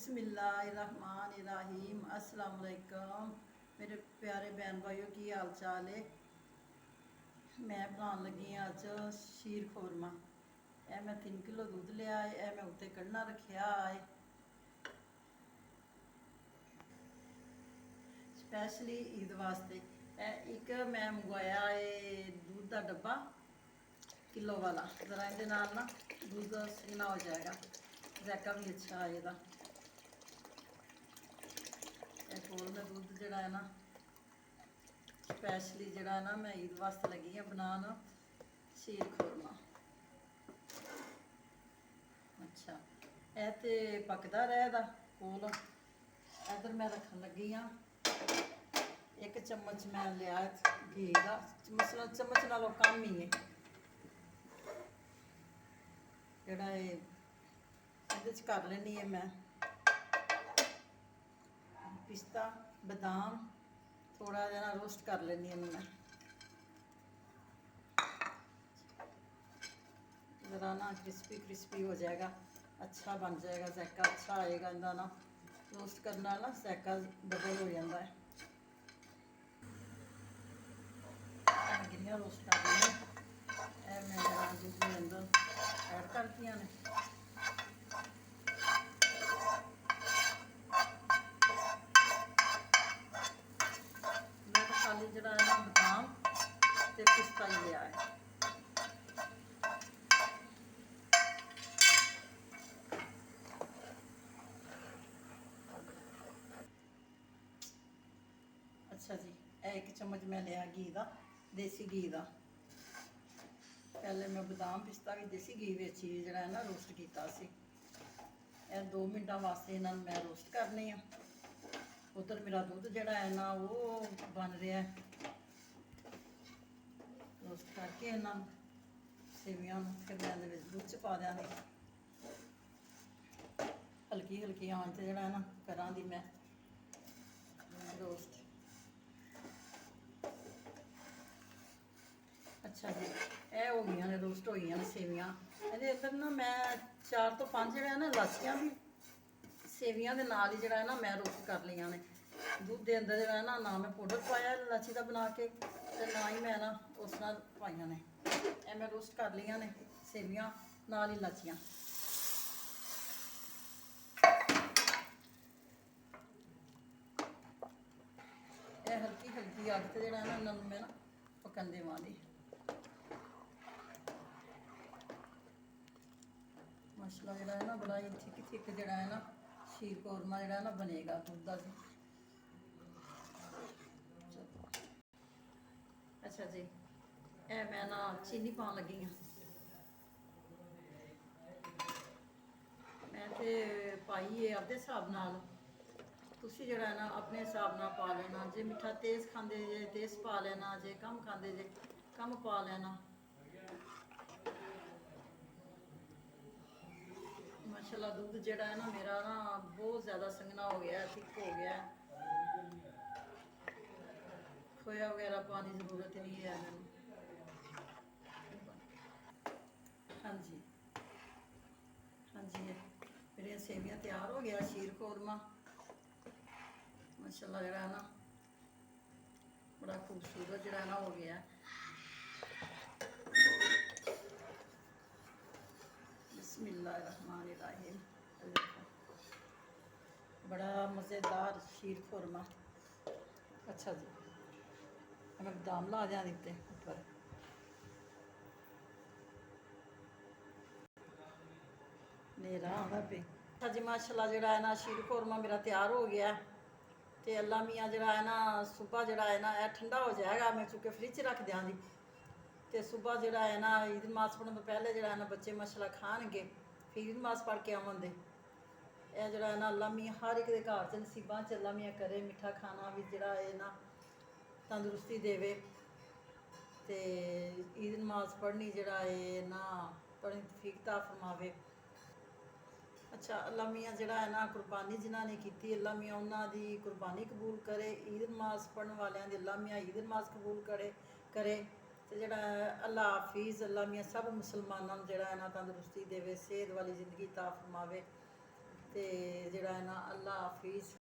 बिस्मिल्लाहिर्रहमानिर्रहीम अस्सलाम वालेकुम मेरे प्यारे बहन भाइयों की हाल चाल है। मैं बनाने लगी हाँ अज शीर खोरमा। यह मैं 3 किलो दूध लिया है, यह मैं उत्ते कढ़ना रखा है स्पैशली ईद वास्ते। एक मैं मंगवाया है दूध का डब्बा किलो वाला, जरा ये ना दूध सीना हो जाएगा, जैका भी अच्छा आएगा। कोल में दूध जड़ा है ना स्पैशली जड़ा है ना मैं ईद वास्ते लगी हाँ बनाना शीर खोरमा। अच्छा यह तो पकदा रहेगा कोल। इधर मैं रखन लगी हाँ 1 चम्मच मैं लिया घी का, चम्मच नालों कम ही है जड़ा ये कर लेनी है मैं पिस्ता बादाम थोड़ा जहा रोस्ट कर लेनी है मैं ज़रा ना क्रिस्पी क्रिस्पी हो जाएगा, अच्छा बन जाएगा, जैका अच्छा आएगा इनका ना। रोस्ट करने ना जैका डबल हो जाता है। गिरियाँ रोस्ट कर लिया मैं दूध के अंदर ऐड करती ने। मैं तो खाली जरा है ना बादाम ते पिस्ता ही लिया है। अच्छा जी 1 चम्मच मैं लिया घी का, देसी घी का। पहले मैं बादाम पिस्ता भी देसी घी में जरा है ना रोस्ट किया सी। 2 मिनटा वास्ते इन्हों मैं रोस्ट करनी है। उधर मेरा दूध जड़ा है ना वो बन रहा है, रोस्ट करके इन्हों सेवियां फिर मैं दूध च पा देंगे। हल्की हल्की आंच से जड़ा है ना करा दी मैं रोस्ट। अच्छा जी यह हो गई ने रोस्ट हो गई ने सेवियां। ये अंदर ना मैं 4 तो 5 जड़ा है ना इलाचियां भी सेवियां के नाल ही जड़ा है ना मैं रोस्ट कर लिया ने। दूध के अंदर जड़ा है ना मैं पाउडर पाया इलाची का बना के ते ना ही मैं ना उस नाल पाइया ने। यह मैं रोस्ट कर लिया ने सेवियां नाल ही इलाचियां। यह हल्की हल्की अग से जड़ा है ना इन्होंने मैं ना पकन देवांगी। मसाला जड़ा है ना बड़ा ही थिक जड़ा है ना शीर कौरमा जड़ा है ना बनेगा दूध का। अच्छा जी ए मैं ना चीनी पान लगी हाँ। मैं तो पाई है आपके हिसाब नाल, तुसी जड़ा है ना अपने हिसाब नाल पा लेना। जे मिठा तेज़ खाते जे तेज़ पा लेना, जे कम खाते जे कम पा लेना। माशाल्लाह दूध जड़ा है ना मेरा ना बहुत ज़्यादा संघना हो गया, थिक हो गया। खोया वगैरह पाने की जरूरत नहीं है मैंने। हाँ जी हाँ जी मेरिया सेवियां तैयार हो गया शीर कौरमा। माशाल्लाह जड़ा है ना बड़ा खूबसूरत जड़ा ना हो गया। बिस्मिल्लाहिर्रहमानिर्रहीम बड़ा मज़ेदार शीर खुरमा। अच्छा जी मैं बादाम ला दें दिते ऊपर। नेरा आंदा पे। अच्छा जी माशाल्लाह जड़ा है ना शीर खुरमा मेरा तैयार हो गया। तो अल्लाह मियाँ जड़ा है ना सुबह जड़ा है ना यह ठंडा हो जाएगा, मैं चुके फ्रिज रख देंगी। तो सुबह जड़ा है ना ईद नमाज पढ़ने तो पहले जड़ा है ना बच्चे माशाल्लाह खाएंगे, फिर ईद नमाज पढ़ के आवेंगे। यह जड़ा है ना अल्लाह मियाँ हर एक के घर च नसीबां च अल्लाह मियाँ करे मिठा खाना भी जड़ा है ना तंदुरुस्ती देवे। तो ईद नमाज पढ़नी जड़ा है ना बड़ी तौफीक फरमावे। अच्छा अल्लाह मियाँ जड़ा है ना कुर्बानी जिन्हों ने की अल्लाह मियाँ उन्होंने कुर्बानी कबूल करे। ईद नमाज पढ़ने वालों की अल्लाह मियाँ ईद नमाज कबूल करे। तो जड़ा अल्लाह हाफिज़ अल्लाह मियाँ सब मुसलमानों जड़ा है ना तंदुरुस्ती देवे, सेहत वाली जिंदगी ता फरमावे। ਤੇ ਜਿਹੜਾ ਹੈ ਨਾ ਅੱਲਾ ਹਾਫਿਜ਼।